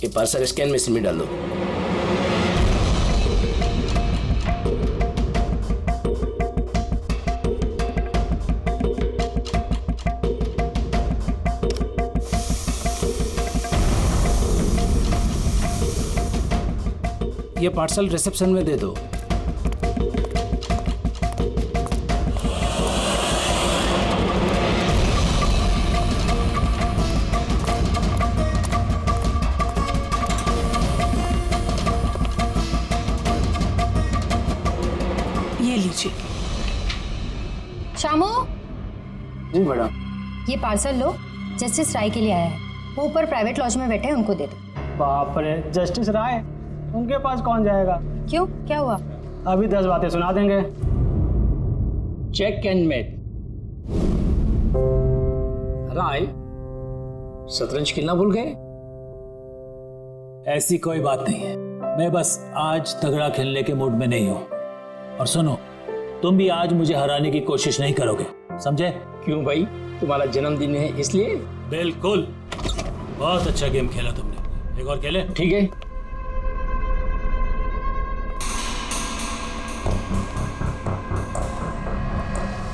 ये parcel scan machine में डाल दो। ये पार्सल रिसेप्शन में दे दो। ये लीजिए। शामू, जी मैडम। ये पार्सल लो, जस्टिस राय के लिए आया है। वो ऊपर प्राइवेट लॉज में बैठे हैं, उनको दे दो। बाप रे, जस्टिस राय, उनके पास कौन जाएगा? क्यों, क्या हुआ? अभी 10 बातें सुना देंगे। Check and met. राय, शतरंज खेलना भूल गए? ऐसी कोई बात नहीं है, मैं बस आज तगड़ा खेलने के मूड में नहीं हूं। और सुनो, तुम भी आज मुझे हराने की कोशिश नहीं करोगे, समझे? क्यों भाई, तुम्हारा जन्मदिन है इसलिए? बिल्कुल, बहुत अच्छा गेम खेला तुमने। एक और खेले? ठीक है।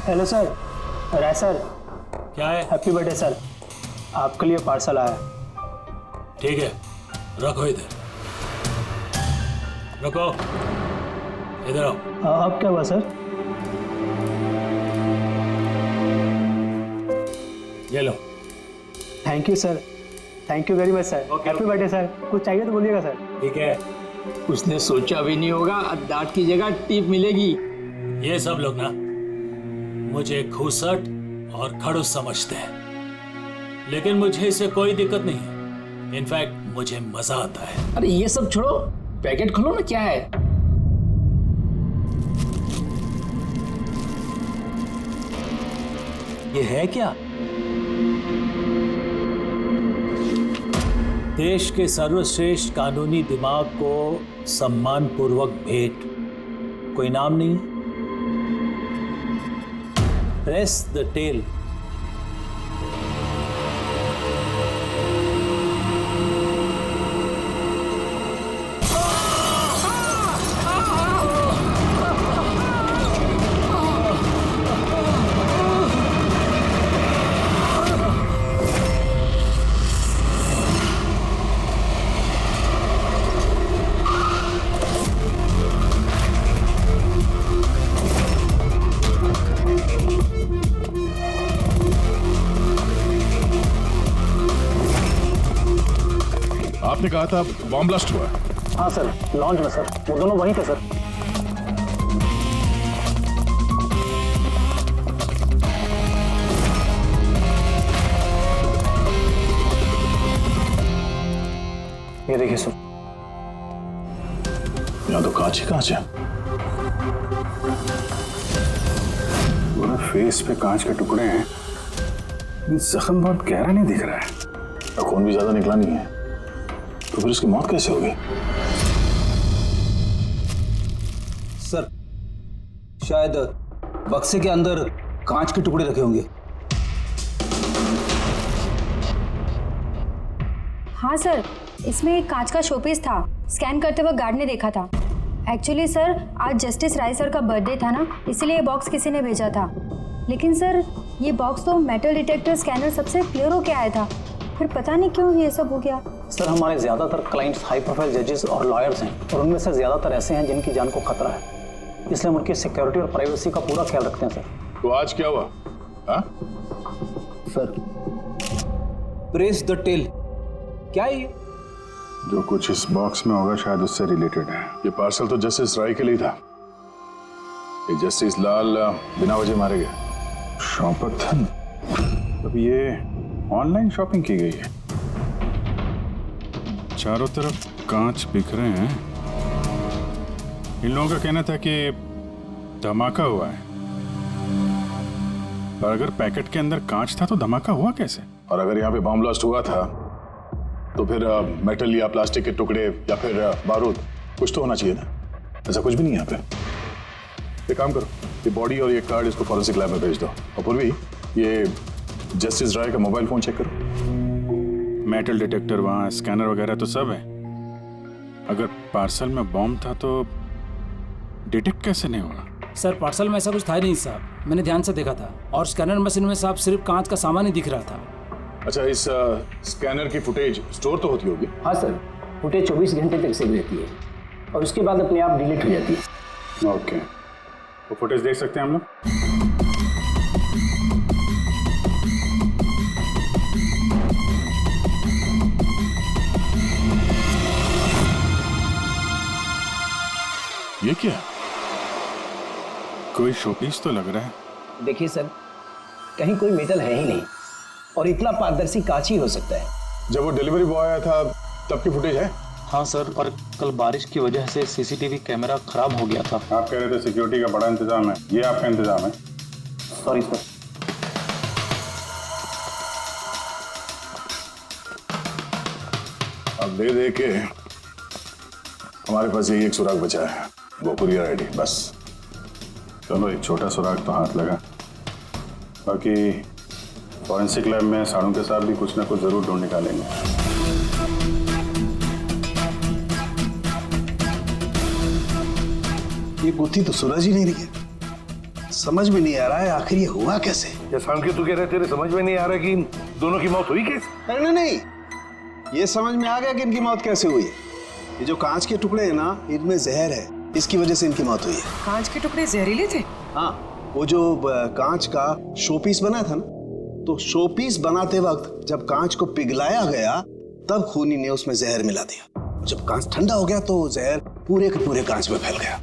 हेलो सर, राय सर। क्या है? हैप्पी बर्थडे सर, आपके लिए पार्सल आया। ठीक है, रखो इधर, रखो इधर आओ। अब क्या हुआ सर? ये लो। Thank you sir, thank you very much sir. Happy birthday sir. कुछ चाहिए तो बोलिएगा सर। ठीक है। उसने सोचा भी नहीं होगा डांट की जगह टिप मिलेगी। ये सब लोग ना मुझे घूसट और खड़ूस समझते हैं, लेकिन मुझे इससे कोई दिक्कत नहीं है। इनफैक्ट मुझे मजा आता है। अरे ये सब छोड़ो, पैकेट खोलो ना, क्या है? ये है क्या? देश के सर्वश्रेष्ठ कानूनी दिमाग को सम्मान पूर्वक भेंट। कोई नाम नहीं? प्रेस द टेल। आपने कहा था बॉम्ब ब्लास्ट हुआ? हाँ सर, लॉन्च में सर। वो दोनों वहीं थे सर। ये देखिए सर। यहाँ तो कांच ही कांच है। पूरा फेस पे कांच के टुकड़े हैं। जख्म बहुत गहरा नहीं दिख रहा है। खून भी ज्यादा निकला नहीं है, तो फिर उसकी मौत कैसे होगी? सर, शायद बक्से के अंदर कांच के टुकड़े रखे होंगे। हाँ सर, इसमें एक कांच का शोपीस था। स्कैन करते वक्त गार्ड ने देखा था। एक्चुअली सर, आज जस्टिस राय सर का बर्थडे था ना, इसीलिए ये बॉक्स किसी ने भेजा था। लेकिन सर, ये बॉक्स तो मेटल डिटेक्टर स्कैनर सबसे क्लियर होके आया था। फिर पता नहीं क्यों ये सब हो गया। सर, हमारे ज़्यादातर क्लाइंट्स हाई प्रोफाइल जजेस और लॉयर्स हैं, और उनमें से ज़्यादातर ऐसे हैं जिनकी जान को खतरा है। इसलिए हम उनकी सिक्योरिटी और प्राइवेसी का पूरा ख्याल रखते हैं सर। तो आज क्या हुआ? हाँ? सर, प्रेस द टेल, क्या है ये? जो कुछ इस बॉक्स में होगा शायद उससे रिलेटेड है। ये पार्सल तो जस्टिस राय के लिए था। ये जस्टिस लाल बिना वजह मारे गए। शौपथन, अब ये ऑनलाइन शॉपिंग की गई है। चारों तरफ कांच बिखरे हैं। इन लोगों का कहना था कि धमाका हुआ है, और अगर पैकेट के अंदर कांच था तो धमाका हुआ कैसे? और अगर यहाँ पे बॉम्ब ब्लास्ट हुआ था तो फिर मेटल या प्लास्टिक के टुकड़े या फिर बारूद, कुछ तो होना चाहिए ना। ऐसा कुछ भी नहीं है यहाँ पे। एक काम करो, ये बॉडी और ये कार्ड इसको फॉरेंसिक लैब में भेज दो। और पूर्वी, ये जस्टिस राय का मोबाइल फोन चेक करो। मेटल डिटेक्टर वहाँ, स्कैनर वगैरह तो सब है। अगर पार्सल में बॉम्ब था तो डिटेक्ट कैसे नहीं हुआ? सर पार्सल में ऐसा कुछ था ही नहीं साहब, मैंने ध्यान से देखा था। और स्कैनर मशीन में साहब सिर्फ कांच का सामान ही दिख रहा था। अच्छा, इस स्कैनर की फुटेज स्टोर तो होती होगी? हाँ सर, फुटेज 24 घंटे तक सेव रहती है और उसके बाद अपने आप डिलीट हो जाती है। ओके, तो फुटेज देख सकते हैं हम लोग? ये क्या? कोई शोपीस तो लग रहा है। देखिए सर, कहीं कोई मेटल है ही नहीं और इतना पारदर्शी कांच ही हो सकता है। जब वो डिलीवरी बॉय आया था तब की फुटेज है? हाँ सर, और कल बारिश की वजह से सीसीटीवी कैमरा खराब हो गया था। आप कह रहे थे सिक्योरिटी का बड़ा इंतजाम है, ये आपका इंतजाम है? Sorry sir. अब दे के हमारे पास यही एक सुराग बचा है, वो कुरियर आईडी, बस। चलो, एक छोटा सुराग तो हाथ लगा। बाकी फॉरेंसिक लैब में साड़ू के साथ भी कुछ ना कुछ जरूर ढूंढ निकालेंगे। ये गुत्थी तो सूरज ही नहीं रही है। समझ में नहीं आ रहा है आखिर ये हुआ कैसे। जैसा कि तू कह रहे तेरे समझ में नहीं आ रहा कि इन दोनों की मौत हुई कैसे? नहीं नहीं, ये समझ में आ गया कि इनकी मौत कैसे हुई है। ये जो कांच के टुकड़े हैं ना, इनमें जहर है, इसकी वजह से इनकी मौत हुई है। कांच के टुकड़े जहरीले थे? हाँ, वो जो कांच का शोपीस बना था ना, तो शोपीस बनाते वक्त जब कांच को पिघलाया गया तब खूनी ने उसमें जहर मिला दिया। जब कांच ठंडा हो गया तो जहर पूरे के पूरे कांच में फैल गया।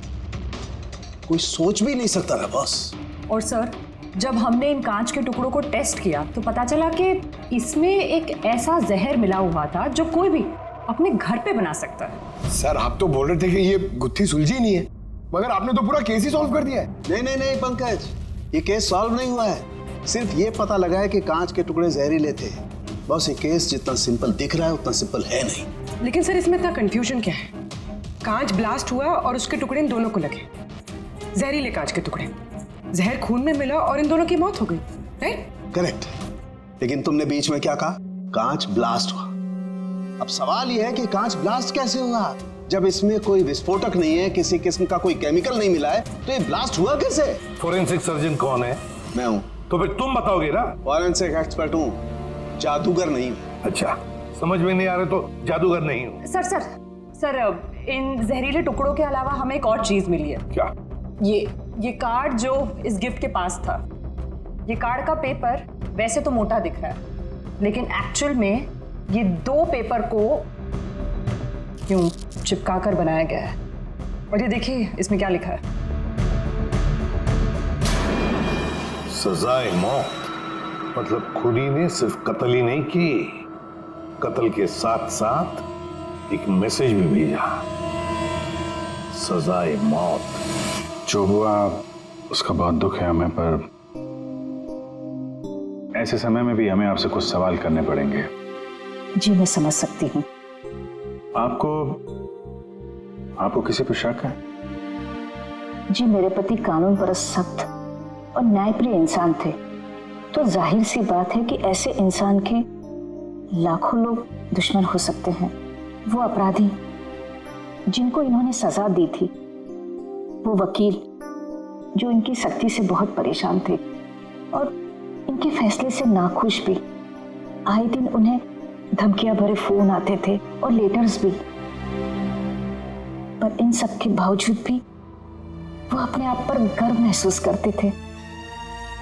कोई सोच भी नहीं सकता था बॉस। और सर, जब हमने इन कांच के टुकड़ों को टेस्ट किया तो पता चला कि इसमें एक ऐसा जहर मिला हुआ था जो कोई भी अपने घर पे बना सकता है। सर, आप तो बोल रहे थे कि ये गुत्थी सुलझी नहीं है, मगर आपने तो पूरा केस ही सॉल्व कर दिया है। नहीं नहीं नहीं पंकज, ये केस सॉल्व नहीं हुआ है। सिर्फ ये पता लगा है कि कांच के टुकड़े जहरीले थे। बस ये केस जितना सिंपल दिख रहा है उतना सिंपल है नहीं। लेकिन सर, इसमें इतना कंफ्यूजन क्या है? कांच ब्लास्ट हुआ और उसके टुकड़े इन दोनों को लगे, जहरीले कांच के टुकड़े, जहर खून में मिला और इन दोनों की मौत हो गई, राइट? करेक्ट। लेकिन तुमने बीच में क्या कहा? कांच ब्लास्ट हुआ। अब सवाल यह है कि कांच ब्लास्ट कैसे हुआ? जब इसमें कोई विस्फोटक नहीं है, किसी किस्म का कोई केमिकल नहीं मिला है, तो ये ब्लास्ट हुआ कैसे? फोरेंसिक सर्जन कौन है? मैं हूँ। तो फिर तुम बताओगे ना। फॉरेंसिक एक्सपर्ट हूँ, जादूगर नहीं हूँ। अच्छा, समझ में नहीं आ रहा तो जादूगर नहीं हूँ। सर, इन जहरीले टुकड़ों के अलावा हमें एक और चीज मिली है। क्या? ये कार्ड जो इस गिफ्ट के पास था, ये कार्ड का पेपर वैसे तो मोटा दिख रहा है, लेकिन एक्चुअल में ये 2 पेपर को यूं चिपका कर बनाया गया है। और ये देखिए इसमें क्या लिखा है। सजाए मौत, मतलब खूनी ने सिर्फ कत्ल ही नहीं की, कत्ल के साथ साथ एक मैसेज भी भेजा, सजाए मौत। जो हुआ उसका बहुत दुख है हमें, पर ऐसे समय में भी हमें आपसे कुछ सवाल करने पड़ेंगे। जी मैं समझ सकती हूँ। आपको किसी पर शक है? जी मेरे पति कानून पर सख्त और न्यायप्रिय इंसान थे, तो जाहिर सी बात है कि ऐसे इंसान के लाखों लोग दुश्मन हो सकते हैं। वो अपराधी जिनको इन्होंने सजा दी थी, वो वकील जो इनकी सख्ती से बहुत परेशान थे और इनके फैसले से नाखुश भी, आए दिन उन्हें धमकियां भरे फोन आते थे और लेटर्स भी, पर इन सब के बावजूद भी वो अपने आप पर गर्व महसूस करते थे।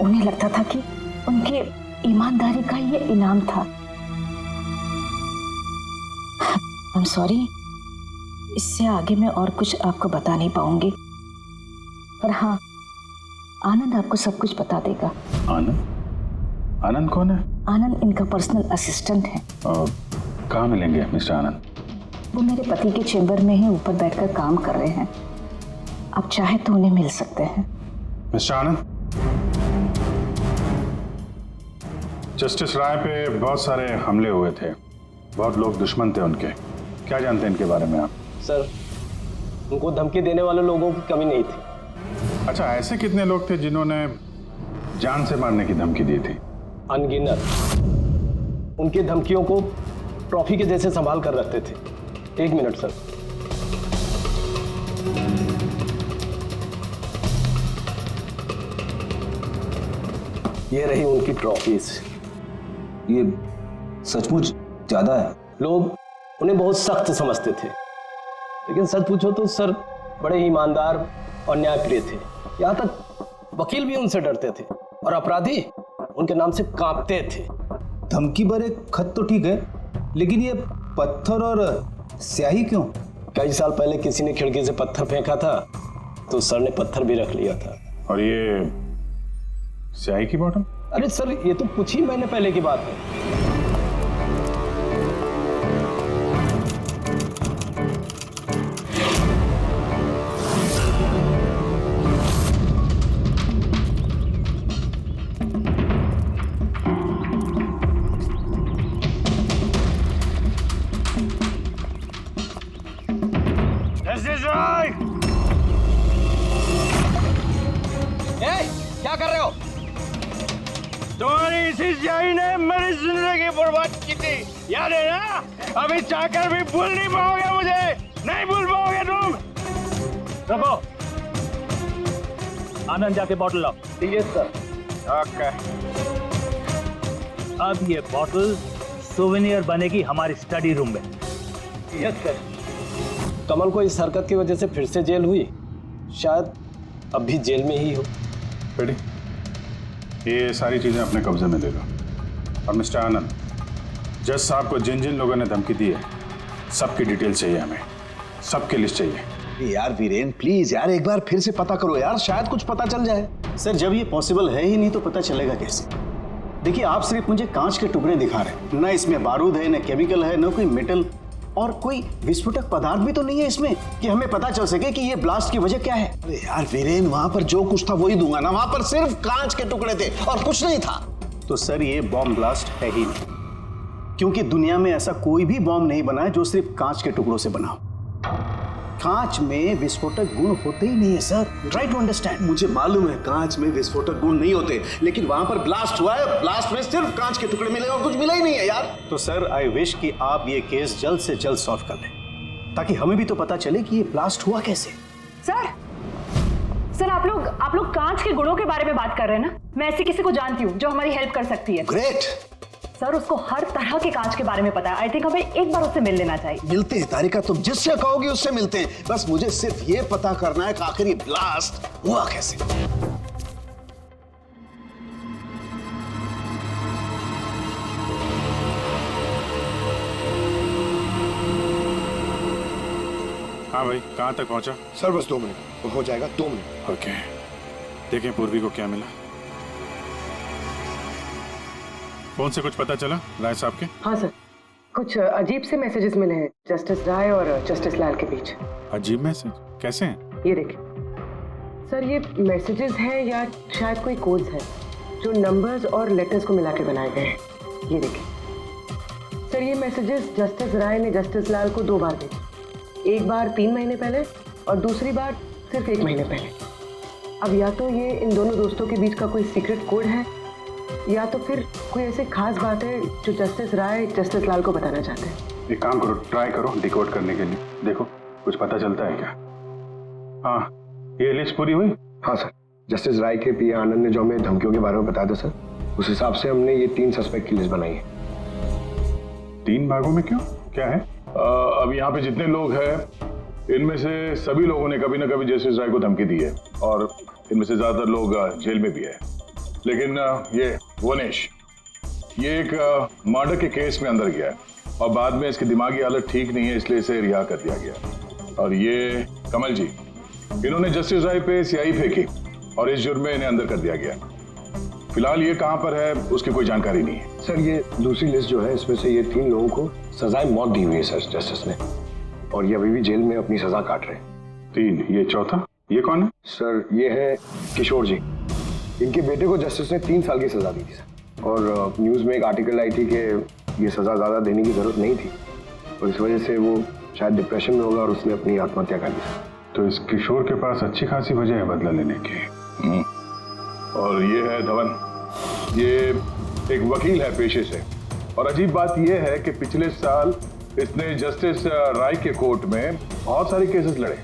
उन्हें लगता था कि उनके ईमानदारी का ये इनाम था। आई एम सॉरी, इससे आगे मैं और कुछ आपको बता नहीं पाऊंगी, पर हाँ, आनंद आपको सब कुछ बता देगा। आनंद? आनंद कौन है? आनंद इनका पर्सनल असिस्टेंट है। कहाँ मिलेंगे मिस्टर आनंद? वो मेरे पति के चेंबर में ही ऊपर बैठकर काम कर रहे हैं, आप चाहे तो उन्हें मिल सकते हैं। मिस्टर आनंद, जस्टिस राय पे बहुत सारे हमले हुए थे, बहुत लोग दुश्मन थे उनके, क्या जानते हैं इनके बारे में आप? सर, उनको धमकी देने वाले लोगों की कमी नहीं थी। अच्छा, ऐसे कितने लोग थे जिन्होंने जान से मारने की धमकी दी थी? अनगिनत। उनकी धमकियों को ट्रॉफी के जैसे संभाल कर रखते थे। 1 मिनट सर। ये रही उनकी ट्रॉफीज। ये सचमुच ज्यादा है। लोग उन्हें बहुत सख्त समझते थे, लेकिन सच पूछो तो सर बड़े ईमानदार और न्यायप्रिय थे। यहाँ तक वकील भी उनसे डरते थे और अपराधी उनके नाम से कांपते थे। धमकी भरे खत तो ठीक है, लेकिन ये पत्थर और स्याही क्यों? कई साल पहले किसी ने खिड़की से पत्थर फेंका था तो सर ने पत्थर भी रख लिया था। और ये स्याही की बॉटल? अरे सर ये तो कुछ ही महीने पहले की बात है। क्या कर रहे हो? तुम्हारी इसी स्याही ने मेरी जिंदगी बर्बाद की थी, याद है ना? अभी चाहकर भी भूल नहीं पाओगे मुझे, नहीं भूल पाओगे तुम। रखो, आनंद जाके बॉटल लाओ। ठीक है सर। ओके। अब ये बॉटल सोवेनियर बनेगी हमारी स्टडी रूम में। Yes sir. कमल को इस हरकत की वजह से फिर से जेल हुई, शायद अब भी जेल में ही हो। बेटी, ये सारी चीजें अपने कब्जे में ले लो। और मिस्टर आनंद, जज साहब को जिन जिन लोगों ने धमकी दी है सबकी डिटेल चाहिए, हमें सबकी लिस्ट चाहिए। यार वीरेन प्लीज यार एक बार फिर से पता करो यार, शायद कुछ पता चल जाए। सर जब ये पॉसिबल है ही नहीं तो पता चलेगा कैसे? देखिए आप सिर्फ मुझे कांच के टुकड़े दिखा रहे हैं, ना इसमें बारूद है, ना केमिकल है, ना कोई मेटल और कोई विस्फोटक पदार्थ भी तो नहीं है इसमें कि हमें पता चल सके कि ये ब्लास्ट की वजह क्या है। अरे यार वीरेन, वहां पर जो कुछ था वही दूंगा ना, वहां पर सिर्फ कांच के टुकड़े थे और कुछ नहीं था। तो सर ये बॉम्ब ब्लास्ट है ही नहीं, क्योंकि दुनिया में ऐसा कोई भी बॉम्ब नहीं बना है जो सिर्फ कांच के टुकड़ों से बना हो। कांच में विस्फोटक गुण होते ही नहीं है सर, ट्राई टू अंडरस्टैंड। मुझे मालूम है कांच में विस्फोटक गुण नहीं होते, लेकिन वहां पर ब्लास्ट हुआ है, ब्लास्ट में सिर्फ कांच के टुकड़े मिले और कुछ मिला ही नहीं है यार। तो सर आई विश कि आप ये केस जल्द से जल्द सॉल्व कर लें, ताकि हमें भी तो पता चले कि ये ब्लास्ट हुआ कैसे। सर आप लोग कांच के गुणों के बारे में बात कर रहे हैं ना? मैं ऐसे किसी को जानती हूँ जो हमारी हेल्प कर सकती है। ग्रेट। सर उसको हर तरह के कांच के बारे में पता है। आई थिंक हमें एक बार उससे मिल लेना चाहिए। मिलते हैं तारिका, तुम जिससे कहोगी उससे मिलते हैं। बस मुझे सिर्फ ये पता करना है कि आखिर ये ब्लास्ट हुआ कैसे। हाँ भाई, कहाँ तक पहुँचा? सर बस 2 मिनट हो जाएगा, 2 मिनट। ओके, देखें पूर्वी को क्या मिला। फोन से कुछ पता चला राय साहब के? हाँ सर, कुछ अजीब से मैसेजेस मिले हैं जस्टिस राय और जस्टिस लाल के बीच। अजीब मैसेज? कैसे हैं? ये देखिए सर, ये मैसेजेस हैं या शायद कोई कोड्स हैं जो नंबर्स और लेटर्स को मिला के बनाए गए हैं। ये देखिए सर, ये मैसेजेस जस्टिस राय ने जस्टिस लाल को 2 बार भेजे, एक बार 3 महीने पहले और दूसरी बार सिर्फ 1 महीने पहले। अब या तो ये इन दोनों दोस्तों के बीच का कोई सीक्रेट कोड है या तो फिर कोई ऐसी खास बात है जो जस्टिस राय जस्टिस लाल को बताना चाहते हैं। एक काम करो, ट्राई करो डिकोड करने के लिए, देखो कुछ पता चलता है क्या। हाँ, ये लिस्ट पूरी हुई? हाँ सर, जस्टिस राय के पीए आनंद ने जो हमें धमकियों के बारे में बताया था सर, उस हिसाब से हमने ये 3 सस्पेक्ट की लिस्ट बनाई है। 3 भागों में क्यों, क्या है? अब यहाँ पे जितने लोग हैं इनमें से सभी लोगों ने कभी ना कभी जस्टिस राय को धमकी दी है और इनमें से ज्यादातर लोग जेल में भी है। लेकिन ये वनेश, ये एक मर्डर के केस में अंदर गया है और बाद में इसकी दिमागी हालत ठीक नहीं है, इसलिए इसे रिहा कर दिया गया। और ये कमल जी, इन्होंने जस्टिस राय पे स्याही फेंकी और इस जुर्म में इन्हें अंदर कर दिया गया। फिलहाल ये कहाँ पर है उसकी कोई जानकारी नहीं है। सर ये दूसरी लिस्ट जो है इसमें से ये 3 लोगों को सजाए मौत दी हुई है सर जस्टिस ने, और ये अभी भी जेल में अपनी सजा काट रहे हैं। 3, ये चौथा, ये कौन है? सर ये है किशोर जी, इनके बेटे को जस्टिस ने 3 साल की सजा दी थी सर, और न्यूज़ में एक आर्टिकल आई थी कि ये सजा ज़्यादा देने की जरूरत नहीं थी और इस वजह से वो शायद डिप्रेशन में होगा और उसने अपनी आत्महत्या कर ली सर। तो इस किशोर के पास अच्छी खासी वजह है बदला लेने की। और ये है धवन, ये एक वकील है पेशे से और अजीब बात यह है कि पिछले साल इसने जस्टिस राय के कोर्ट में बहुत सारे केसेस लड़े,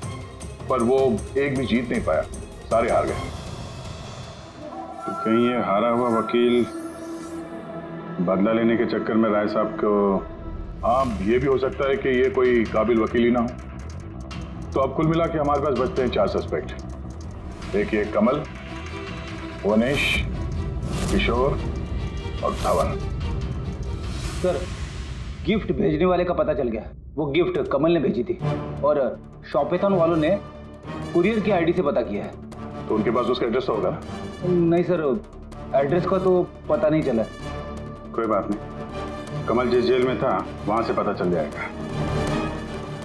पर वो एक भी जीत नहीं पाया, सारे हार गए। तो कहीं ये हारा हुआ वकील बदला लेने के चक्कर में राय साहब को, हाँ ये भी हो सकता है कि ये कोई काबिल वकील ही ना हो। तो अब कुल मिला के हमारे पास बचते हैं 4 सस्पेक्ट। एक ये कमल, वनेश, किशोर और धवन। सर, गिफ्ट भेजने वाले का पता चल गया। वो गिफ्ट कमल ने भेजी थी और शॉपेथॉन वालों ने कुरियर की आईडी से पता किया है। तो उनके पास उसका एड्रेस तो होगा ना? नहीं सर, एड्रेस का तो पता नहीं चला। कोई बात नहीं, कमल जिस जेल में था वहां से पता चल जाएगा,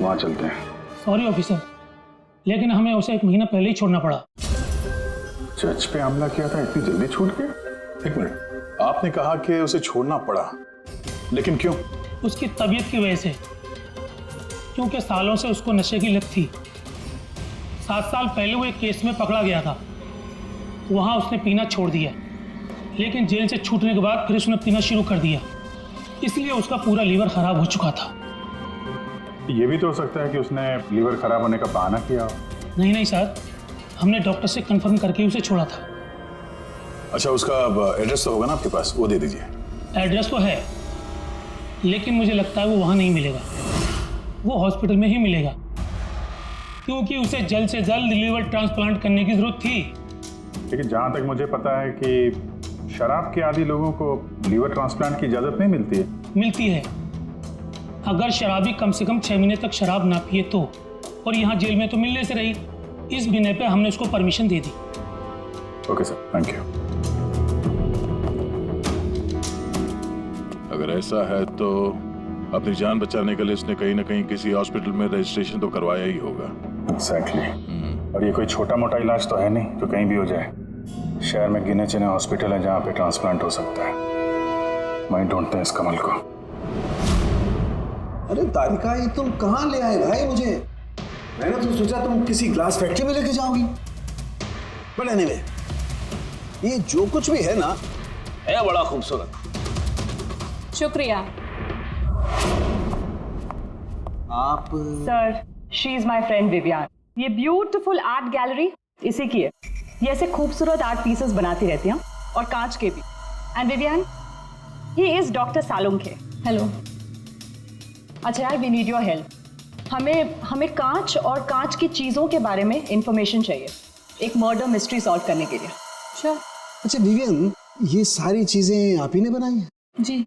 वहां चलते हैं। सॉरी ऑफिसर, लेकिन हमें उसे 1 महीना पहले ही छोड़ना पड़ा। जज पे हमला किया था, इतनी जल्दी छूट गया? 1 मिनट, आपने कहा कि उसे छोड़ना पड़ा, लेकिन क्यों? उसकी तबीयत की वजह से, क्योंकि सालों से उसको नशे की लत थी। 7 साल पहले वो एक केस में पकड़ा गया था, वहां उसने पीना छोड़ दिया, लेकिन जेल से छूटने के बाद फिर उसने पीना शुरू कर दिया, इसलिए उसका पूरा लीवर खराब हो चुका था। ये भी तो हो सकता है कि उसने लीवर खराब होने का बहाना किया हो। नहीं नहीं सर, हमने डॉक्टर से कंफर्म करके उसे छोड़ा था। अच्छा, उसका एड्रेस तो होगा ना आपके पास, वो दे दीजिए। एड्रेस तो है, लेकिन मुझे लगता है वो वहाँ नहीं मिलेगा, वो हॉस्पिटल में ही मिलेगा, क्योंकि उसे जल्द से जल्द लीवर ट्रांसप्लांट करने की जरूरत थी। लेकिन जहाँ तक मुझे पता है कि शराब के आदी लोगों को लीवर ट्रांसप्लांट की इजाज़त नहीं मिलती है। मिलती है, अगर शराबी कम से कम 6 महीने तक शराब ना पिए तो, और यहाँ जेल में तो मिलने से रही, इस बिना पे हमने उसको permission they the. Okay sir, thank you. अगर ऐसा है तो अपनी जान बचाने के लिए इसने कहीं ना कहीं किसी हॉस्पिटल में रजिस्ट्रेशन तो करवाया ही होगा। एग्जैक्टली। और ये कोई छोटा मोटा इलाज तो है नहीं जो कहीं भी हो जाए। शहर में गिने चुने हॉस्पिटल है जहाँ पे ट्रांसप्लांट हो सकता है। वहीं ढूंढते हैं इस कमल को। अरे तारिका, ये तुम कहाँ ले आए भाई मुझे? मैंने तो सोचा तुम किसी ग्लास फैक्ट्री में लेके जाओगी। बट एनीवे, ये जो कुछ भी है ना, है बड़ा खूबसूरत। शुक्रिया। आप sir, she is my friend Vivian. ये ब्यूटीफुल आर्ट गैलरी इसी की है। ये ऐसे खूबसूरत आर्ट पीसेस बनाती रहती हैं, और कांच के भी। And Vivian, he is doctor Salunkhe. Hello. अच्छा यार, वी नीड योर हेल्प। हमें कांच और कांच की चीजों के बारे में इंफॉर्मेशन चाहिए, एक मर्डर मिस्ट्री सॉल्व करने के लिए। श्योर। अच्छा विवियन, ये सारी चीजें आप ही ने बनाई हैं? जी।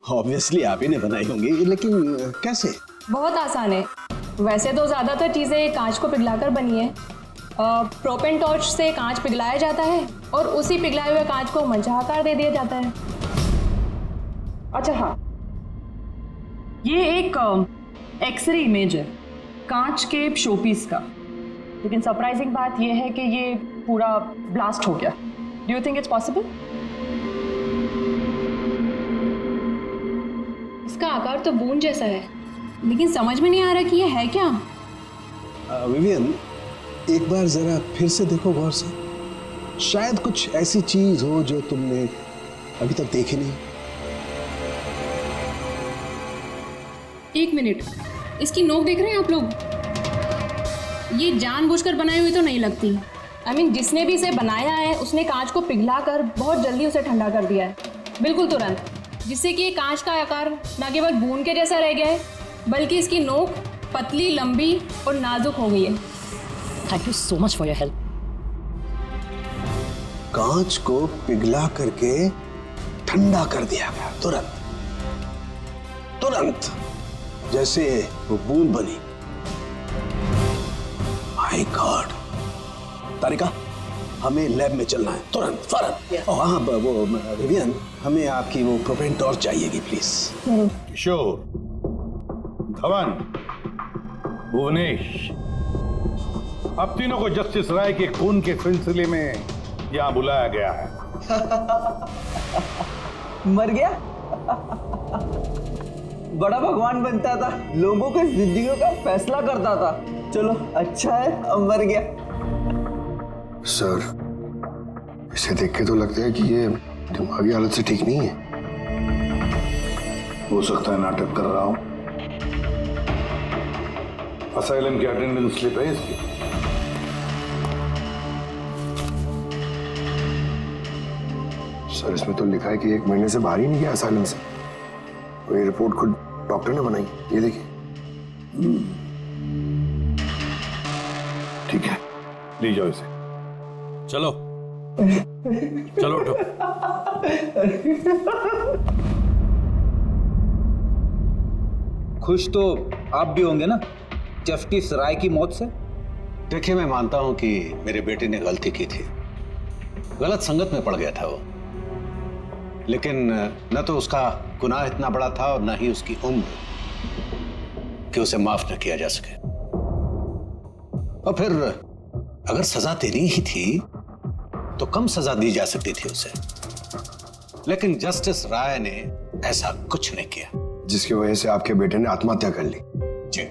ऑब्वियसली आप ही ने बनाई होंगी, लेकिन कैसे? बहुत आसान है। वैसे तो ज़्यादातर चीज़ें कांच को पिघलाकर बनी है। प्रोपेन टॉर्च से कांच पिघलाया जाता है और उसी पिघलाए हुए कांच को मनचाहा आकार दे दिया जाता है। अच्छा हाँ, ये एक एक्सरे इमेज है कांच के शोपीस का, लेकिन सरप्राइजिंग बात यह है कि ये पूरा ब्लास्ट हो गया। Do you think it's possible? इसका आकार तो बूंद जैसा है, लेकिन समझ में नहीं आ रहा कि ये है क्या। विवियन, एक बार जरा फिर से देखो गौर से। शायद कुछ ऐसी चीज हो जो तुमने अभी तक देखी नहीं। एक मिनट, इसकी नोक देख रहे हैं आप लोग? ये जानबूझकर बनाई हुई तो नहीं लगती। I mean, जिसने भी इसे बनाया है उसने कांच को पिघलाकर बहुत जल्दी उसे ठंडा कर दिया है, बिल्कुल तुरंत, जिससे कि ये कांच का आकार न केवल बूंद के जैसा रह गया है, बल्कि इसकी नोक पतली, लंबी और नाजुक हो गई है। Thank you so much for your help. कांच को पिघला करके ठंडा कर दिया गया, तुरंत तुरंत, जैसे वो बूंद बनी। My God. तारिका, हमें लैब में चलना है तुरंत, फौरन। और हाँ, वो विवियन, हमें आपकी वो प्रोपेन टॉर्च चाहिएगी प्लीज। किशोर, धवन, भुवनेश, अब तीनों को जस्टिस राय के खून के सिलसिले में यहां बुलाया गया है। मर गया? बड़ा भगवान बनता था, लोगों की जिंदगियों का फैसला करता था। चलो अच्छा है, अब मर गया। सर, इसे देख के तो लगता है कि ये दिमागी हालत से ठीक नहीं है। हो सकता है नाटक कर रहा हूं। असाइलम की अटेंडेंस स्लिप है इसकी। सर इसमें तो लिखा है कि 1 महीने से बाहर ही नहीं गया असाइलम से। और ये रिपोर्ट खुद डॉक्टर ने बनाई, ये देखिए। ठीक है, ले जाओ इसे। चलो चलो उठो। खुश तो आप भी होंगे ना जस्टिस राय की मौत से? देखिए, मैं मानता हूं कि मेरे बेटे ने गलती की थी, गलत संगत में पड़ गया था वो, लेकिन न तो उसका गुनाह इतना बड़ा था और न ही उसकी उम्र कि उसे माफ न किया जा सके। और फिर अगर सजा देनी ही थी तो कम सजा दी जा सकती थी उसे, लेकिन जस्टिस राय ने ऐसा कुछ नहीं किया, जिसकी वजह से आपके बेटे ने आत्महत्या कर ली। जी।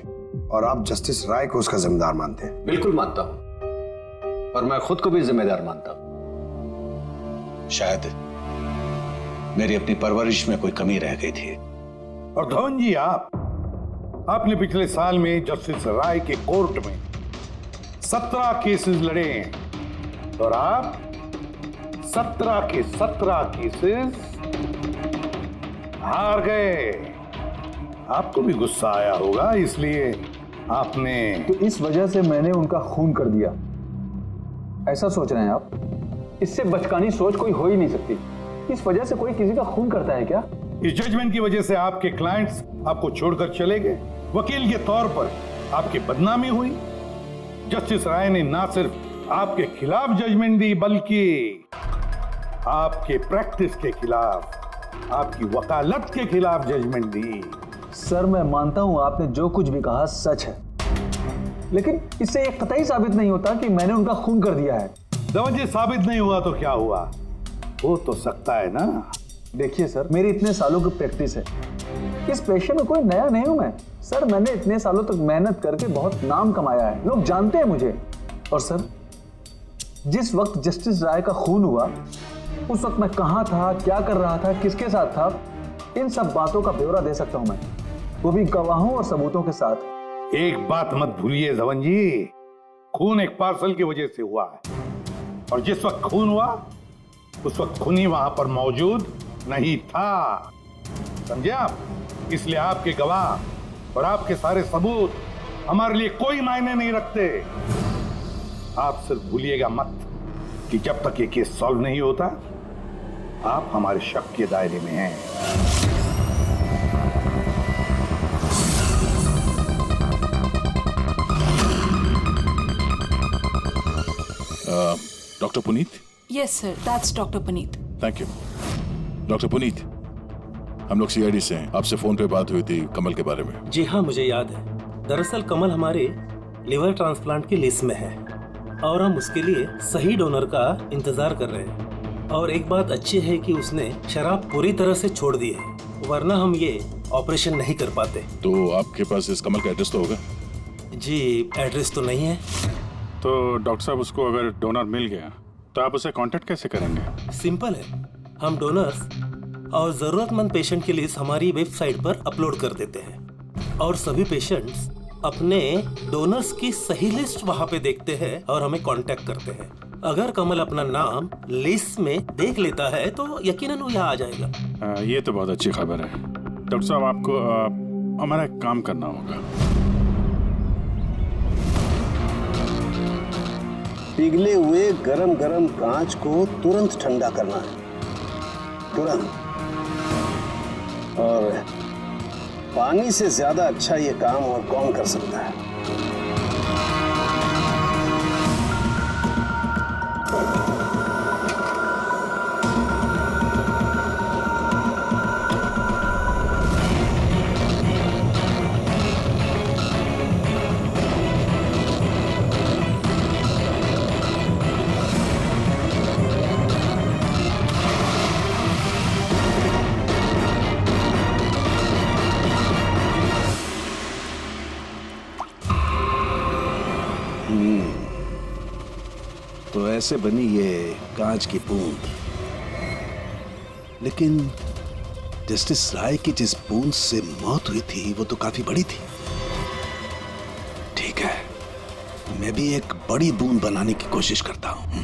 और आप जस्टिस राय को उसका जिम्मेदार मानते हैं? बिल्कुल मानता हूं, और मैं खुद को भी जिम्मेदार मानता हूं। शायद मेरी अपनी परवरिश में कोई कमी रह गई थी। और धवन जी, आपने पिछले साल में जस्टिस राय के कोर्ट में 17 केसेस लड़े हैं और आप 17 के 17 केसेस हार गए। आपको भी गुस्सा आया होगा, इसलिए आपने तो इस वजह से मैंने उनका खून कर दिया, ऐसा सोच रहे हैं आप? इससे बचकानी सोच कोई हो ही नहीं सकती। इस वजह से कोई किसी का खून करता है क्या? इस जजमेंट की वजह से आपके क्लाइंट्स आपको छोड़कर चले गए, वकील के तौर पर आपकी बदनामी हुई। जस्टिस राय ने ना सिर्फ आपके खिलाफ जजमेंट दी, बल्कि आपके प्रैक्टिस के खिलाफ, आपकी वकालत के खिलाफ जजमेंट दी। सर, मैं मानता हूं आपने जो कुछ भी कहा सच है, लेकिन इससे यह कतई साबित नहीं होता कि मैंने उनका खून कर दिया है। धवन जी, साबित नहीं हुआ तो क्या हुआ, हो तो सकता है ना। देखिए सर, मेरी इतने सालों की प्रैक्टिस है, इस पेशे में कोई नया नहीं हूं मैं। सर, मैंने इतने सालों तक मेहनत करके बहुत नाम कमाया है, लोग जानते हैं मुझे। और सर, जिस वक्त जस्टिस राय का खून हुआ, उस वक्त मैं कहां था, क्या कर रहा था, किसके साथ था, इन सब बातों का ब्यौरा दे सकता हूं मैं, वो भी गवाहों और सबूतों के साथ। एक बात मत भूलिए धवन जी, खून एक पार्सल की वजह से हुआ है, और जिस वक्त खून हुआ उस वक्त खूनी वहां पर मौजूद नहीं था, समझे आप? इसलिए आपके गवाह और आपके सारे सबूत हमारे लिए कोई मायने नहीं रखते। आप सिर्फ भूलिएगा मत कि जब तक ये केस सॉल्व नहीं होता, आप हमारे शक के दायरे में हैं। Doctor Puneet? Yes sir, that's doctor Puneet. Thank you. Doctor Puneet, हम लोग सीआईडी से हैं, आपसे फोन पे बात हुई थी कमल के बारे में। जी हाँ, मुझे याद है। दरअसल कमल हमारे लिवर ट्रांसप्लांट की लिस्ट में है और हम उसके लिए सही डोनर का इंतजार कर रहे हैं। और एक बात अच्छी है कि उसने शराब पूरी तरह से छोड़ दी है, वरना हम ये ऑपरेशन नहीं कर पाते। तो आपके पास इस कमल का एड्रेस तो होगा? जी, एड्रेस तो नहीं है। तो डॉक्टर साहब, उसको अगर डोनर मिल गया तो आप उसे कांटेक्ट कैसे करेंगे? सिंपल है, हम डोनर्स और जरूरतमंद पेशेंट की लिस्ट हमारी वेबसाइट पर अपलोड कर देते हैं और सभी पेशेंट्स अपने डोनर्स की सही लिस्ट वहां पे देखते हैं और हमें कांटेक्ट करते हैं। अगर कमल अपना नाम लिस्ट में देख लेता है तो यकीनन वो यहाँ आ जाएगा। ये तो बहुत अच्छी खबर है। डॉक्टर साहब, आपको हमारा एक काम करना होगा। पिघले हुए गरम गरम कांच को तुरंत ठंडा करना है, तुरंत। और पानी से ज्यादा अच्छा ये काम और कौन कर सकता है? तो ऐसे बनी ये कांच की बूंद, लेकिन जस्टिस राय की जिस बूंद से मौत हुई थी वो तो काफी बड़ी थी। ठीक है, मैं भी एक बड़ी बूंद बनाने की कोशिश करता हूं।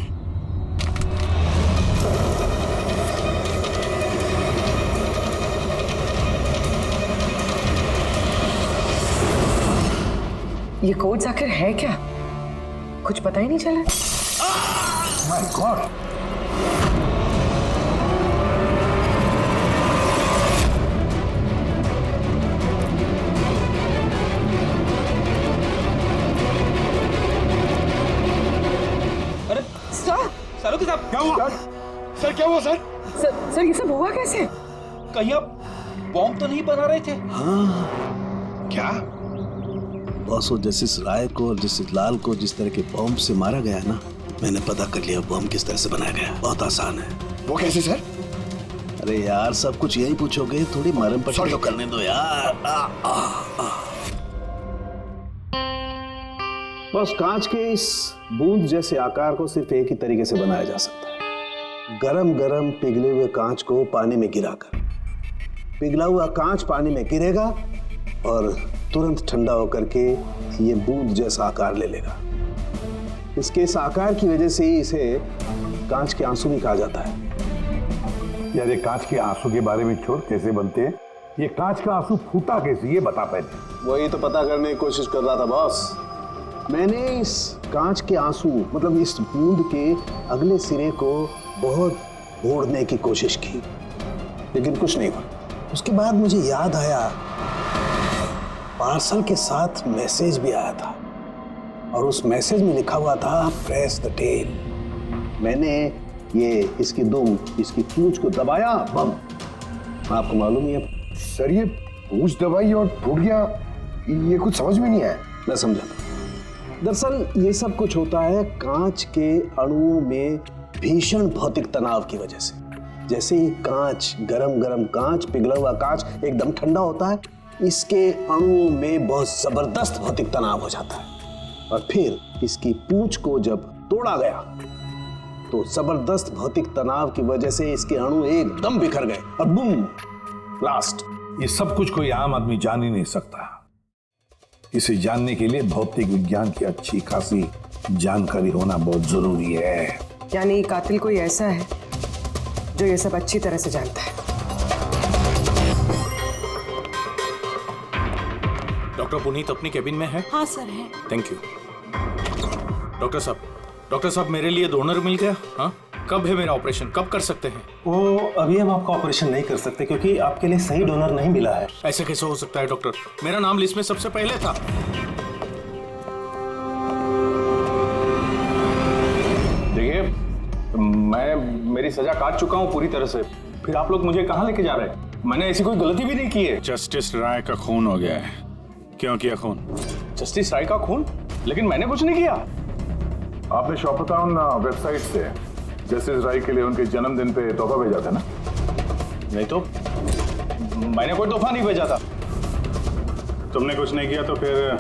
ये कोड्स आखिर है क्या? कुछ पता ही नहीं चला। My God! अरे सर, सालुकी साहब क्या हुआ? सर क्या हुआ सर? सर ये सब हुआ कैसे? कहीं आप बॉम्ब तो नहीं बना रहे थे? हाँ, क्या बॉस, वो जस्टिस राय को और जस्टिस लाल को जिस तरह के बॉम्ब से मारा गया ना, मैंने पता कर लिया बॉम्ब किस तरह से बनाया गया। बहुत आसान है। वो कैसे सर? अरे यार, सब कुछ यही पूछोगे, थोड़ी मरम पट्टी तो करने दो यार। बस कांच के इस बूंद जैसे आकार को सिर्फ एक ही तरीके से बनाया जा सकता है, गरम गरम पिघले हुए कांच को पानी में गिराकर। पिघला हुआ कांच पानी में गिरेगा और तुरंत ठंडा होकर के ये बूंद जैसा आकार ले लेगा। इसके इस आकार की वजह से ही इसे कांच के आंसू भी कहा जाता है। यार, ये कांच के आंसू के बारे में छोड़, कैसे बनते हैं? ये कांच का आंसू फूटा कैसे, ये बता पहले। वही तो पता करने की कोशिश कर रहा था बॉस। मैंने इस कांच के आंसू मतलब इस बूंद के अगले सिरे को बहुत मोड़ने की कोशिश की, लेकिन कुछ नहीं हुआ। उसके बाद मुझे याद आया, पार्सल के साथ मैसेज भी आया था और उस मैसेज में लिखा हुआ था प्रेस द टेल। मैंने ये इसकी दुम, इसकी पूंछ को दबाया, बम। आपको मालूम ही है सर, ये पूंछ दबाई और टूट गया, ये कुछ समझ में नहीं आया। मैं समझा। दरअसल ये सब कुछ होता है कांच के अणुओं में भीषण भौतिक तनाव की वजह से। जैसे ही कांच, गरम गरम कांच, पिघला हुआ कांच एकदम ठंडा होता है, इसके अणुओं में बहुत जबरदस्त भौतिक तनाव हो जाता है और फिर इसकी पूंछ को जब तोड़ा गया तो जबरदस्त भौतिक तनाव की वजह से इसके अणु एकदम बिखर गए और बूम, ब्लास्ट। ये सब कुछ कोई आम आदमी जान ही नहीं सकता। इसे जानने के लिए भौतिक विज्ञान की अच्छी खासी जानकारी होना बहुत जरूरी है। यानी कातिल कोई ऐसा है जो ये सब अच्छी तरह से जानता है। डॉक्टर पुनीत अपनी केबिन में है? हाँ सर है। Thank you. डॉक्टर साहब मेरे लिए डोनर मिल गया? हाँ, कब है मेरा ऑपरेशन, कब कर सकते हैं? वो अभी हम आपका ऑपरेशन नहीं कर सकते क्योंकि आपके लिए सही डोनर नहीं मिला है। ऐसे कैसे हो सकता है डॉक्टर? मेरा नाम लिस्ट में सबसे पहले था। देखिए, मेरी सजा काट चुका हूँ पूरी तरह से, फिर आप लोग मुझे कहाँ लेके जा रहे हैं? मैंने ऐसी कोई गलती भी नहीं की है। जस्टिस राय का खून हो गया है। क्यों किया खून? जस्टिस राय का खून? लेकिन मैंने कुछ नहीं किया। आपने शॉपटाउन वेबसाइट से जस्टिस राय के लिए उनके जन्मदिन पे तोहफा भेजा था ना? नहीं तो मैंने कोई तोहफा नहीं भेजा था। तुमने कुछ नहीं किया तो फिर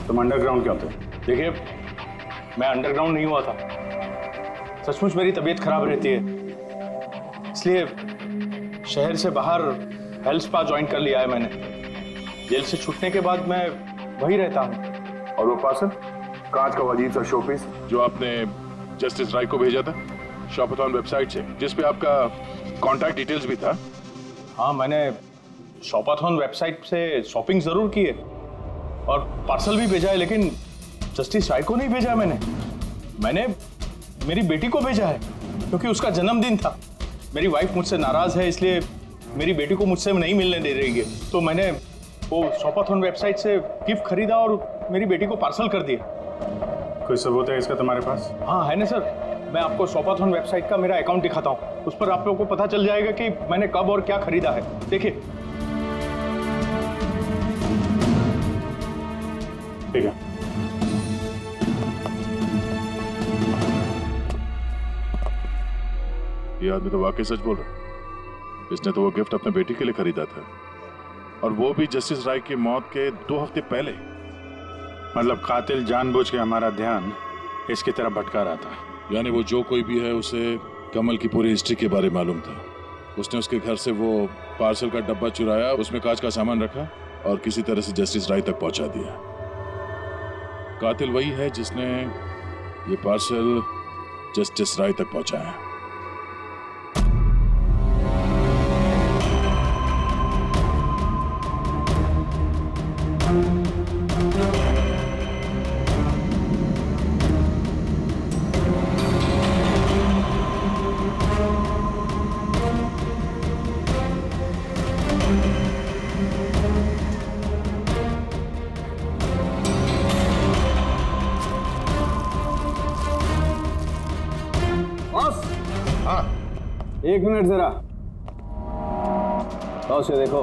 तुम अंडरग्राउंड क्यों थे? देखिए, मैं अंडरग्राउंड नहीं हुआ था। सचमुच मेरी तबीयत खराब रहती है, इसलिए शहर से बाहर हेल्थ स्पा ज्वाइन कर लिया है मैंने। जेल से छूटने के बाद मैं वही रहता हूँ। और वो पार्सल, कांच का अजीब सा शोपीस जो आपने जस्टिस राय को भेजा था शॉपटाउन वेबसाइट से, जिसपे आपका कॉन्टैक्ट डिटेल्स भी था? हाँ, मैंने शॉपाथॉन वेबसाइट से शॉपिंग जरूर की है और पार्सल भी भेजा है, लेकिन जस्टिस राय को नहीं भेजा मैंने मेरी बेटी को भेजा है क्योंकि उसका जन्मदिन था। मेरी वाइफ मुझसे नाराज है, इसलिए मेरी बेटी को मुझसे नहीं मिलने दे रही है, तो मैंने वो शॉपाथॉन वेबसाइट से गिफ्ट खरीदा और मेरी बेटी को पार्सल कर दिया। कोई सबूत है इसका तुम्हारे पास? हाँ है ना सर, मैं आपको शॉपाथॉन वेबसाइट का मेरा अकाउंट दिखाता हूँ, उस पर आप लोगों को पता चल जाएगा कि मैंने कब और क्या खरीदा है। देखिए। ठीक है। ये आदमी तो वाकई सच बोल रहा। इसने तो वो गिफ्ट अपने बेटी के लिए खरीदा था, और वो भी जस्टिस राय की मौत के 2 हफ्ते पहले। मतलब कातिल जानबूझ के हमारा ध्यान इसकी तरफ भटका रहा था। यानी वो जो कोई भी है, उसे कमल की पूरी हिस्ट्री के बारे में मालूम था। उसने उसके घर से वो पार्सल का डब्बा चुराया, उसमें कांच का सामान रखा और किसी तरह से जस्टिस राय तक पहुंचा दिया। कातिल वही है जिसने ये पार्सल जस्टिस राय तक पहुंचाया। एक मिनट जरा, तो उसे देखो,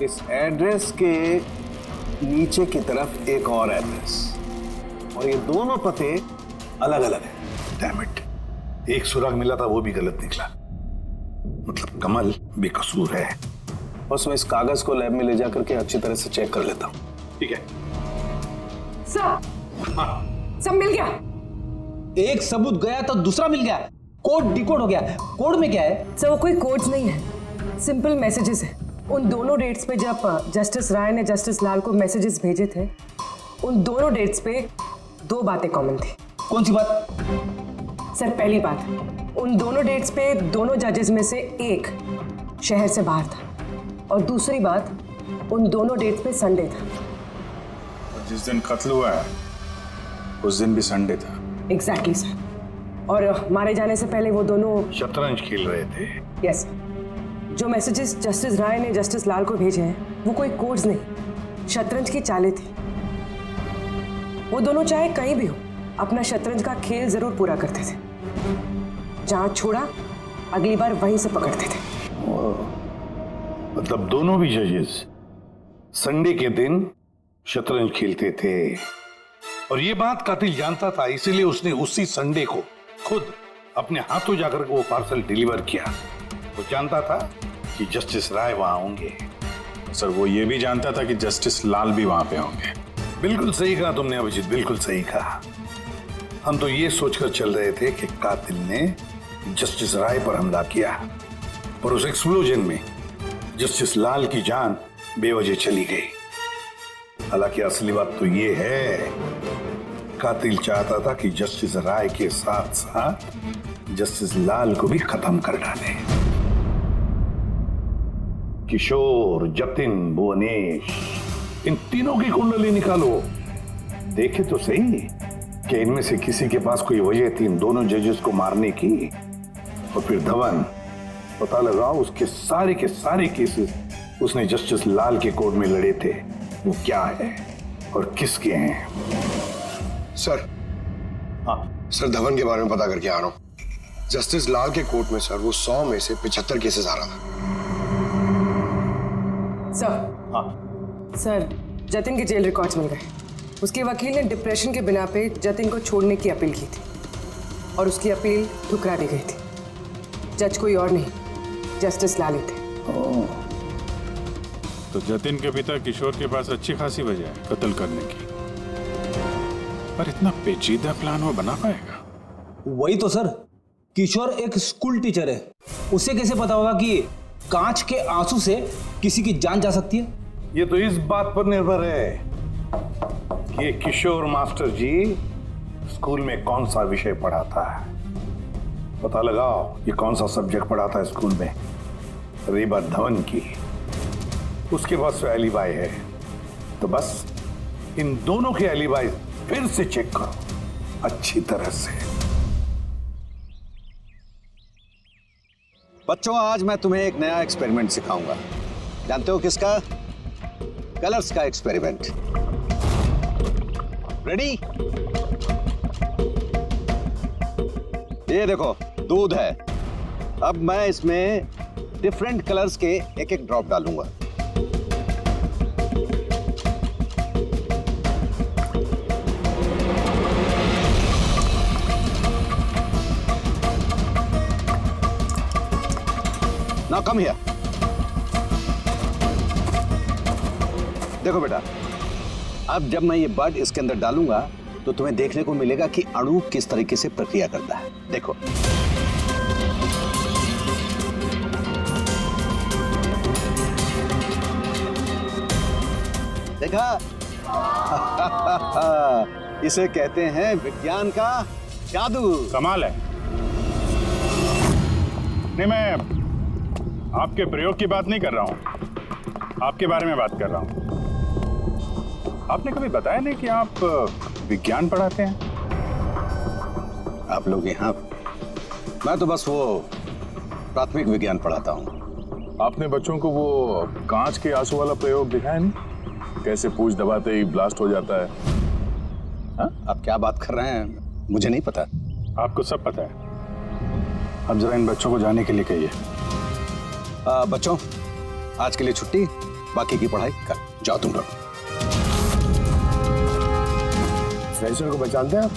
इस एड्रेस के नीचे की तरफ एक और एड्रेस, और ये दोनों पते अलग अलग हैं। डैम इट, एक सुराग मिला था वो भी गलत निकला। मतलब कमल बेकसूर है। बस मैं इस कागज को लैब में ले जाकर के अच्छी तरह से चेक कर लेता हूँ। ठीक है सब मिल गया। एक सबूत गया तो दूसरा मिल गया, कोड डिकोड हो गया। कोड में क्या है सर? वो कोई कोड्स नहीं है, सिंपल मैसेजेस है। उन दोनों डेट्स पे जब जस्टिस राय ने जस्टिस लाल को मैसेजेस भेजे थे, उन दोनों डेट्स पे दो बातें कॉमन थी। कौन सी बात? सर पहली बात, उन दोनों डेट्स पे दोनों जजेस में से एक शहर से बाहर था, और दूसरी बात, उन दोनों डेट्स पे संडे था। जिस दिन कत्ल हुआ है उस दिन भी संडे था। Exactly sir. और मारे जाने से पहले वो दोनों शतरंज खेल रहे थे। यस। जो मैसेजेस जस्टिस राय ने जस्टिस लाल को भेजे हैं वो कोई कोड्स नहीं, शतरंज की चालें थी। वो दोनों चाहे कहीं भी हो अपना शतरंज का खेल जरूर पूरा करते थे। जहां छोड़ा अगली बार वहीं से पकड़ते थे। मतलब दोनों भी जजेस संडे के दिन शतरंज खेलते थे, और ये बात कातिल जानता था, इसीलिए उसने उसी संडे को खुद अपने हाथों जाकर वो पार्सल डिलीवर किया। वो जानता था कि जस्टिस राय वहां होंगे। सर वो ये भी जानता था कि जस्टिस लाल भी वहां पे होंगे। बिल्कुल सही कहा तुमने अभिजीत, बिल्कुल सही कहा। हम तो ये सोचकर चल रहे थे कि कातिल ने जस्टिस राय पर हमला किया, पर उस एक्सप्लोजन में जस्टिस लाल की जान बेवजह चली गई। हालांकि असली बात तो ये है, कातिल चाहता था कि जस्टिस राय के साथ साथ जस्टिस लाल को भी खत्म कर डाले। किशोर, जतिन, भुवनेश, इन तीनों की कुंडली निकालो, देखे तो सही कि इनमें से किसी के पास कोई वजह थी इन दोनों जजेस को मारने की। और फिर धवन, पता लगाओ उसके सारे के सारे केसेस उसने जस्टिस लाल के कोर्ट में लड़े थे, वो क्या है और किसके हैं। सर, हाँ सर, धवन के बारे में पता करके आ रहा हूँ। जस्टिस लाल के कोर्ट में सर वो 100 में से 75 केसेस आ रहा था। सर, हाँ सर, जतिन के जेल रिकॉर्ड्स मिल गए। उसके वकील ने डिप्रेशन के बिना पे जतिन को छोड़ने की अपील की थी, और उसकी अपील ठुकरा दी गई थी। जज कोई और नहीं, जस्टिस लाल ही थे। तो जतिन के पिता किशोर के पास अच्छी खासी वजह है कत्ल करने की, पर इतना पेचीदा प्लान वो बना पाएगा? वही तो सर, किशोर एक स्कूल टीचर है, उसे कैसे पता होगा कि कांच के आंसू से किसी की जान जा सकती है? ये तो इस बात पर निर्भर है कि ये किशोर मास्टर जी स्कूल में कौन सा विषय पढ़ाता है। पता लगाओ ये कौन सा सब्जेक्ट पढ़ाता है स्कूल में। रही बात धवन की, उसके पास एलिबाई है, तो बस इन दोनों के एलिबाई फिर से चेक करो अच्छी तरह से। बच्चों, आज मैं तुम्हें एक नया एक्सपेरिमेंट सिखाऊंगा। जानते हो किसका? कलर्स का एक्सपेरिमेंट। रेडी? ये देखो, दूध है। अब मैं इसमें डिफरेंट कलर्स के एक एक ड्रॉप डालूंगा। Now come here. देखो बेटा, अब जब मैं ये बर्ड इसके अंदर डालूंगा तो तुम्हें देखने को मिलेगा कि अणु किस तरीके से प्रक्रिया करता है। देखो, देखा? इसे कहते हैं विज्ञान का जादू। कमाल है। नहीं, मैं आपके प्रयोग की बात नहीं कर रहा हूं, आपके बारे में बात कर रहा हूं। आपने कभी बताया नहीं कि आप विज्ञान पढ़ाते हैं? आप लोग यहाँ, मैं तो बस वो प्राथमिक विज्ञान पढ़ाता हूँ। आपने बच्चों को वो कांच के आंसू वाला प्रयोग दिखाया नहीं? कैसे पूंछ दबाते ही ब्लास्ट हो जाता है। हाँ? आप क्या बात कर रहे हैं? मुझे नहीं पता। आपको सब पता है। अब जरा इन बच्चों को जाने के लिए कहिए। बच्चों, आज के लिए छुट्टी, बाकी की पढ़ाई कर जाओ तुम लोग। प्रोफेसर को पहचानते हैं आप?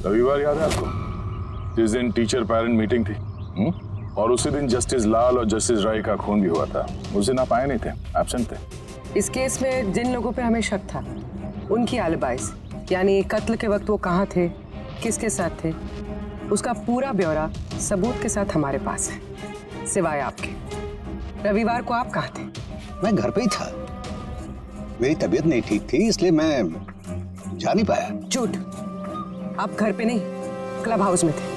रविवार याद है आपको, जिस दिन टीचर पेरेंट मीटिंग थी? और उसी दिन जस्टिस लाल और जस्टिस राय का खून भी हुआ था। उस दिन आप आए नहीं थे, एब्सेंट थे। इस केस में जिन लोगों पे हमें शक था उनकी आलिबाइस, यानी कत्ल के वक्त वो कहाँ थे, किसके साथ थे, उसका पूरा ब्यौरा सबूत के साथ हमारे पास है, सिवाय आपके। रविवार को आप कहाँ थे? मैं घर पे ही था। मेरी तबीयत नहीं ठीक थी, इसलिए मैं जा नहीं पाया। झूठ, आप घर पे नहीं, क्लब हाउस में थे।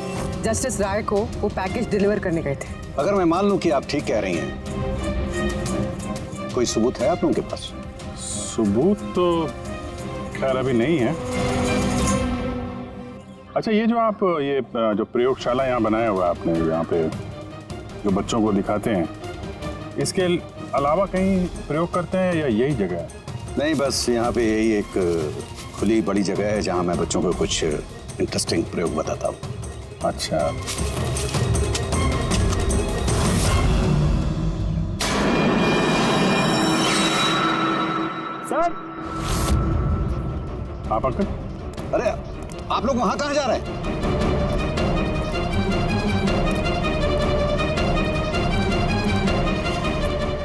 जस्टिस राय को वो पैकेज डिलीवर करने गए थे। अगर मैं मान लूं कि आप ठीक कह रही हैं, कोई सबूत है आप लोगों के पास? सबूत तो खैर अभी नहीं है। अच्छा, ये जो आप ये जो प्रयोगशाला यहाँ बनाया हुआ आपने, यहाँ पे जो बच्चों को दिखाते हैं, इसके अलावा कहीं प्रयोग करते हैं या यही जगह है? नहीं, बस यहाँ पे यही एक खुली बड़ी जगह है जहाँ मैं बच्चों को कुछ इंटरेस्टिंग प्रयोग बताता हूँ। अच्छा, सर। आप अंकल? अरे, आप लोग वहां कहाँ जा रहे हैं?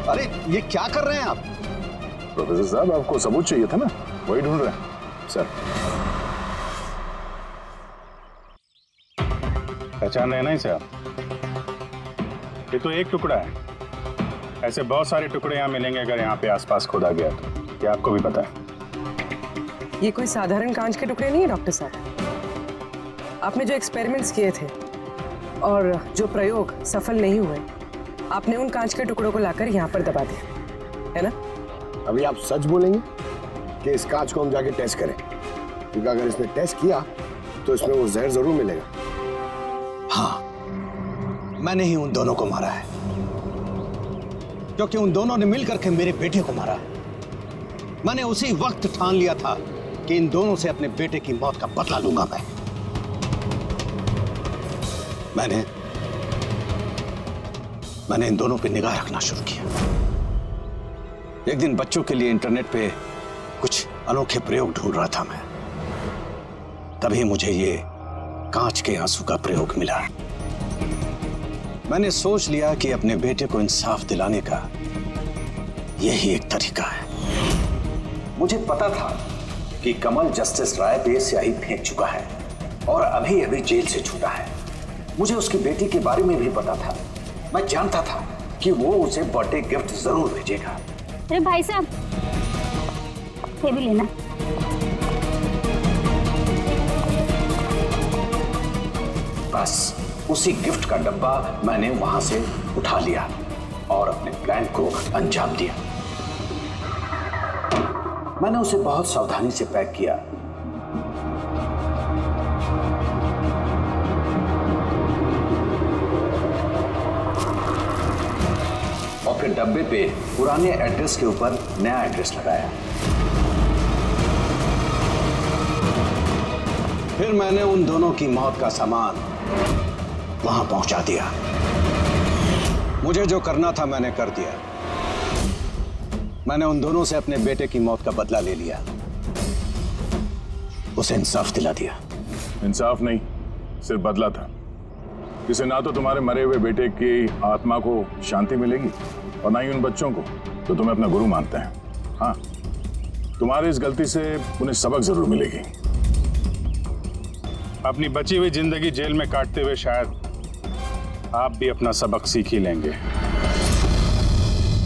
अरे, ये क्या कर रहे हैं आप? प्रोफेसर साहब, आपको सबूत चाहिए था ना, वही ढूंढ रहे हैं। सर, पहचान रहे ना इसे आप? ये तो एक टुकड़ा है, ऐसे बहुत सारे टुकड़े यहाँ मिलेंगे अगर यहाँ पे आसपास खोदा गया तो। क्या आपको भी पता है? ये कोई साधारण कांच के टुकड़े नहीं है डॉक्टर साहब। आपने जो एक्सपेरिमेंट्स किए थे और जो प्रयोग सफल नहीं हुए, आपने उन कांच के टुकड़ों को लाकर यहाँ पर दबा दिया, है ना? अभी आप सच बोलेंगे कि इस कांच को हम जाके टेस्ट करें? क्योंकि अगर इसने टेस्ट किया तो इसमें वो जहर जरूर मिलेगा। हाँ, मैंने ही उन दोनों को मारा है, क्योंकि उन दोनों ने मिलकर के मेरे बेटे को मारा है। मैंने उसी वक्त ठान लिया था कि इन दोनों से अपने बेटे की मौत का बदला लूंगा मैं। मैंने इन दोनों पे निगाह रखना शुरू किया। एक दिन बच्चों के लिए इंटरनेट पे कुछ अनोखे प्रयोग ढूंढ रहा था मैं, तभी मुझे ये कांच के आंसू का प्रयोग मिला। मैंने सोच लिया कि अपने बेटे को इंसाफ दिलाने का यही एक तरीका है। मुझे पता था कि कमल जस्टिस राय पे स्याही फेंक चुका है और अभी अभी जेल से छूटा है। मुझे उसकी बेटी के बारे में भी पता था। मैं जानता था कि वो उसे बर्थडे गिफ्ट जरूर भेजेगा। अरे भाई साहब, ये भी लेना। बस उसी गिफ्ट का डब्बा मैंने वहां से उठा लिया और अपने प्लान को अंजाम दिया। मैंने उसे बहुत सावधानी से पैक किया। और फिर डब्बे पे पुराने एड्रेस के ऊपर नया एड्रेस लगाया। फिर मैंने उन दोनों की मौत का सामान वहां पहुंचा दिया। मुझे जो करना था मैंने कर दिया। मैंने उन दोनों से अपने बेटे की मौत का बदला ले लिया, उसे इंसाफ दिला दिया। इंसाफ नहीं, सिर्फ बदला था। इससे ना तो तुम्हारे मरे हुए बेटे की आत्मा को शांति मिलेगी और ना ही उन बच्चों को जो तुम्हें अपना गुरु मानते हैं। हाँ, तुम्हारी इस गलती से उन्हें सबक जरूर मिलेगी। अपनी बची हुई जिंदगी जेल में काटते हुए शायद आप भी अपना सबक सीख ही लेंगे।